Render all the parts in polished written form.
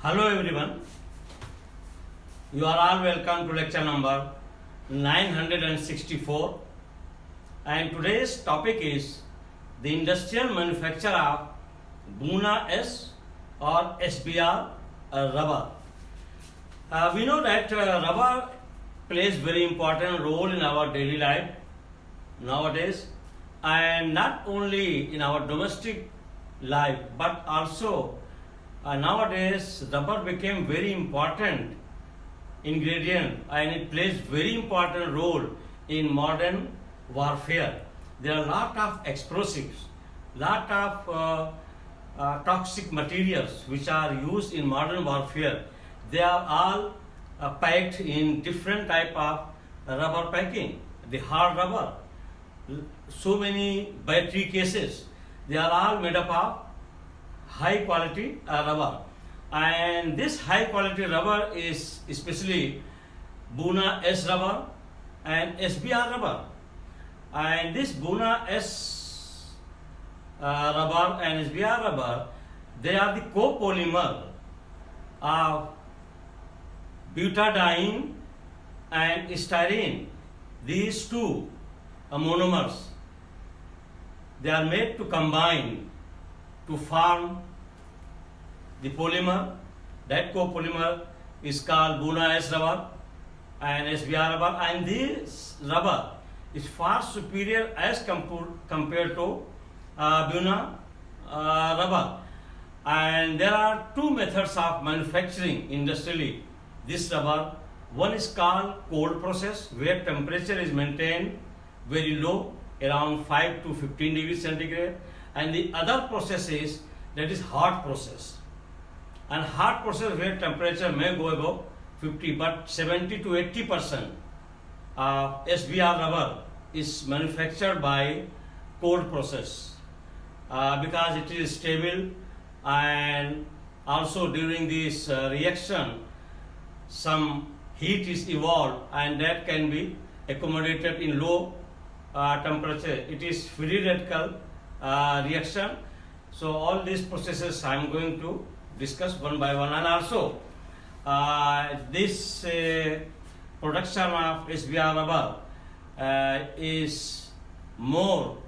Hello everyone, you are all welcome to lecture number 964, and today's topic is the industrial manufacture of Buna S or SBR rubber. We know that rubber plays very important role in our daily life nowadays, and not only in our domestic life but also nowadays rubber became very important ingredient and it plays very important role in modern warfare. There are a lot of explosives, lot of toxic materials which are used in modern warfare. They are all packed in different type of rubber packing. The hard rubber, so many battery cases, they are all made up of high quality rubber, and this high quality rubber is especially Buna S rubber and SBR rubber. And this Buna S rubber and SBR rubber, they are the copolymer of butadiene and styrene. These two monomers, they are made to combine to form the polymer. That copolymer is called Buna S rubber and SBR rubber, and this rubber is far superior as compared to Buna rubber. And there are two methods of manufacturing industrially this rubber. One is called cold process, where temperature is maintained very low, around 5 to 15 degrees centigrade. And the other process is that is hot process. And hot process where temperature may go above 50, but 70 to 80% of SBR rubber is manufactured by cold process because it is stable, and also during this reaction some heat is evolved and that can be accommodated in low temperature. It is free radical reaction. So all these processes I am going to discuss one by one, and also this production of SBR rubber is more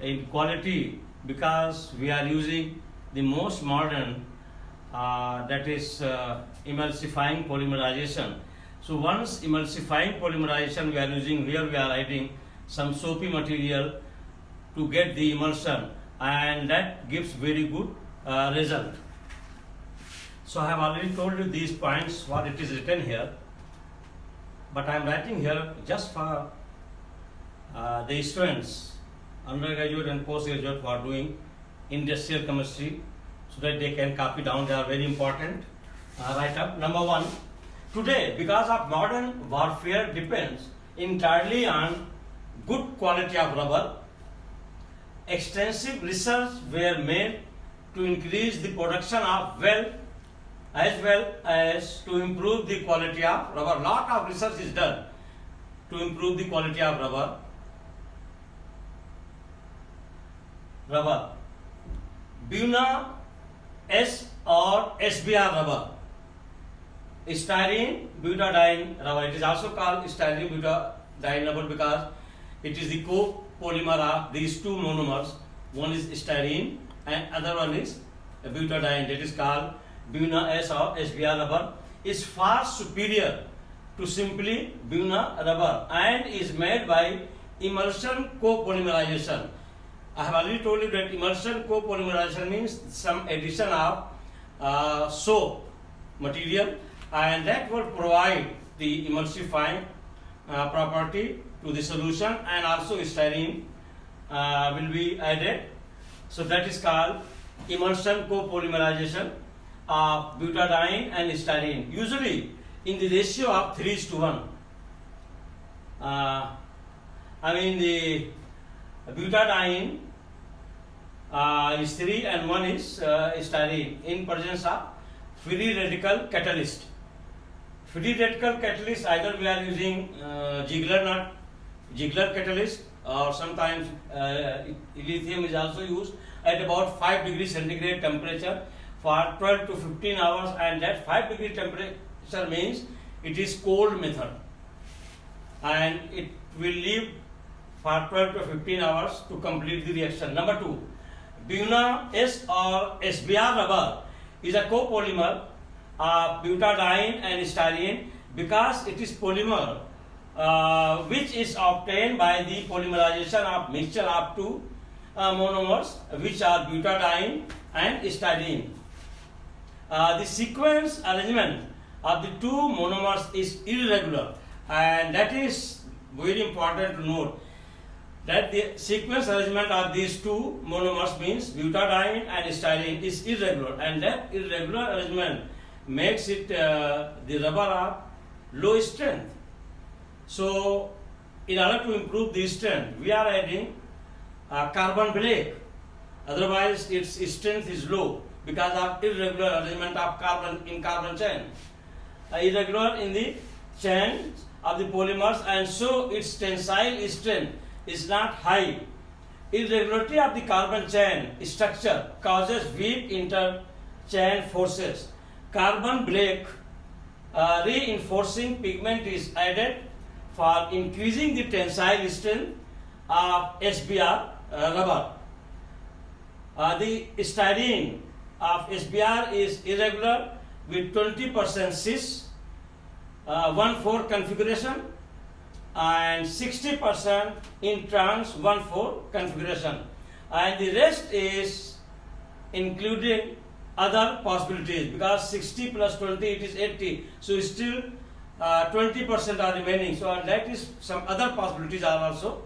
in quality because we are using the most modern that is emulsifying polymerization. So once emulsifying polymerization we are using, here we are adding some soapy material to get the emulsion, and that gives very good result. So I have already told you these points what it is written here, but I am writing here just for the students, undergraduate and postgraduate who are doing industrial chemistry, so that they can copy down. They are very important. Write up. Number one, today because of modern warfare depends entirely on good quality of rubber, extensive research were made to increase the production of as well as to improve the quality of rubber. Lot of research is done to improve the quality of rubber. Buna S or SBR rubber, Styrene Butadiene Rubber. It is also called Styrene Butadiene Rubber because it is the copolymer of these two monomers. One is styrene and other one is butadiene. That is called Buna S or SBR rubber. Is far superior to simply Buna rubber and is made by emulsion copolymerization. I have already told you that emulsion copolymerization means some addition of soap material, and that will provide the emulsifying property to the solution, and also styrene will be added. So that is called emulsion copolymerization of butadiene and styrene, usually in the ratio of 3:1. The butadiene is 3 and 1 is styrene in presence of free radical catalyst. Free radical catalyst, either we are using Ziegler catalyst, or sometimes lithium is also used at about 5 degrees centigrade temperature for 12 to 15 hours, and that 5 degree temperature means it is cold method, and it will leave for 12 to 15 hours to complete the reaction. Number 2, Buna S or SBR rubber is a copolymer of butadiene and styrene because it is polymer which is obtained by the polymerization of mixture of two monomers, which are butadiene and styrene. The sequence arrangement of the two monomers is irregular, and that is very important to note that the sequence arrangement of these two monomers means butadiene and styrene is irregular, and that irregular arrangement makes it the rubber of low strength. So in order to improve the strength, we are adding carbon black, otherwise its strength is low because of irregular arrangement of carbon in carbon chain, irregular in the chain of the polymers, and so its tensile strength is not high. Irregularity of the carbon chain structure causes weak inter-chain forces. Carbon black reinforcing pigment is added for increasing the tensile strength of SBR rubber. The styrene of SBR is irregular with 20% cis 1,4 configuration and 60% in trans 1,4 configuration, and the rest is including other possibilities because 60 plus 20 it is 80, so still 20% are remaining, so that is some other possibilities are also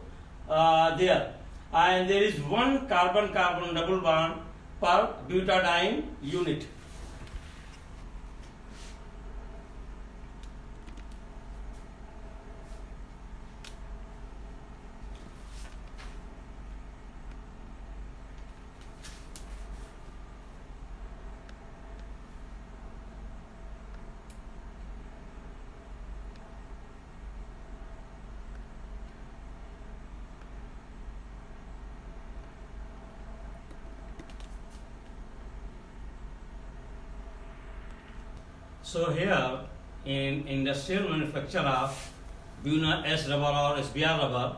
there, and there is one carbon-carbon double bond per butadiene unit. So here in industrial manufacture of Buna S rubber or SBR rubber,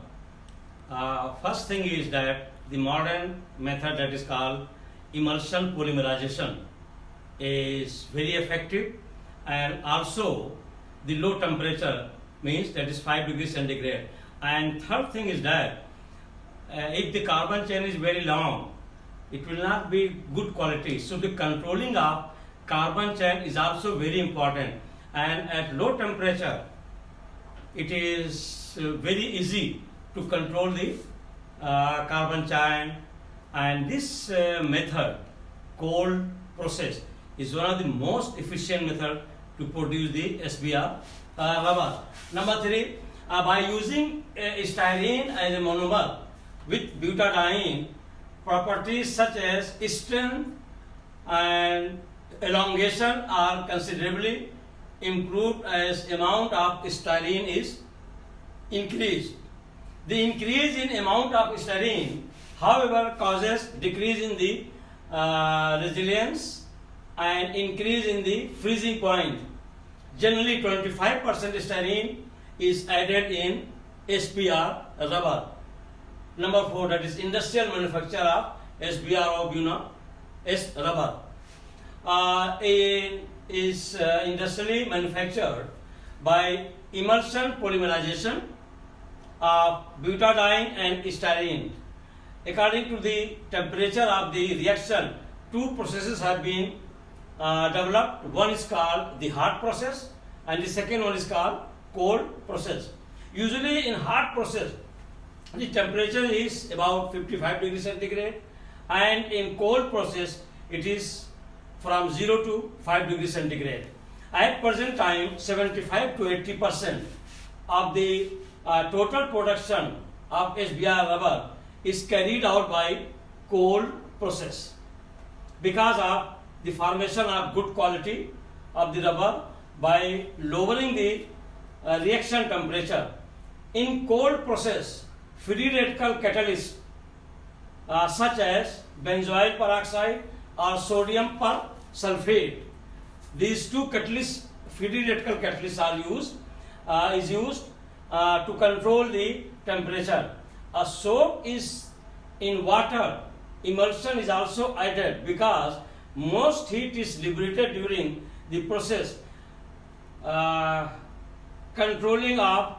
first thing is that the modern method that is called emulsion polymerization is very effective, and also the low temperature means that is 5 degrees centigrade. And third thing is that if the carbon chain is very long, it will not be good quality. So the controlling of carbon chain is also very important, and at low temperature it is very easy to control the carbon chain, and this method, cold process, is one of the most efficient method to produce the SBR rubber. Number 3, by using styrene as a monomer with butadiene, properties such as strength and elongation are considerably improved as amount of styrene is increased. The increase in amount of styrene, however, causes decrease in the resilience and increase in the freezing point. Generally 25% styrene is added in SBR rubber. Number 4, that is industrial manufacture of SBR or Buna S rubber. Is industrially manufactured by emulsion polymerization of butadiene and styrene. According to the temperature of the reaction, two processes have been developed. One is called the hot process and the second one is called cold process. Usually in hot process, the temperature is about 55 degrees centigrade, and in cold process it is from 0 to 5 degrees centigrade. At present time, 75 to 80% of the total production of SBR rubber is carried out by cold process because of the formation of good quality of the rubber by lowering the reaction temperature. In cold process, free radical catalysts such as benzoyl peroxide or sodium sulfate. These two catalysts, free radical catalysts are used, to control the temperature. A soap is in water, emulsion is also added because most heat is liberated during the process. Controlling of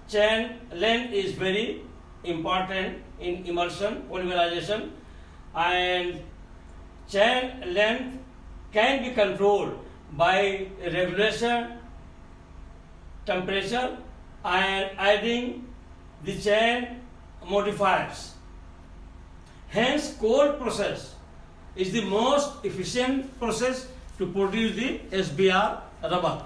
chain length is very important in emulsion polymerization, and chain length can be controlled by regulation temperature and adding the chain modifiers. Hence, cold process is the most efficient process to produce the SBR rubber.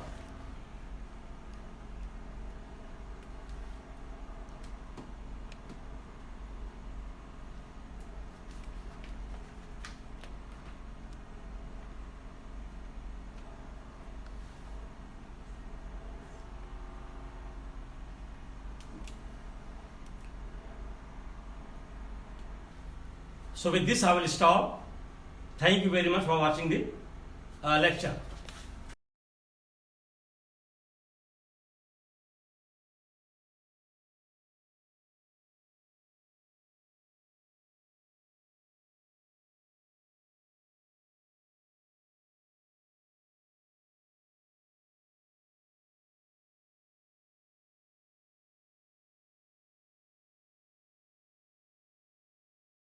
So with this I will stop. Thank you very much for watching the lecture.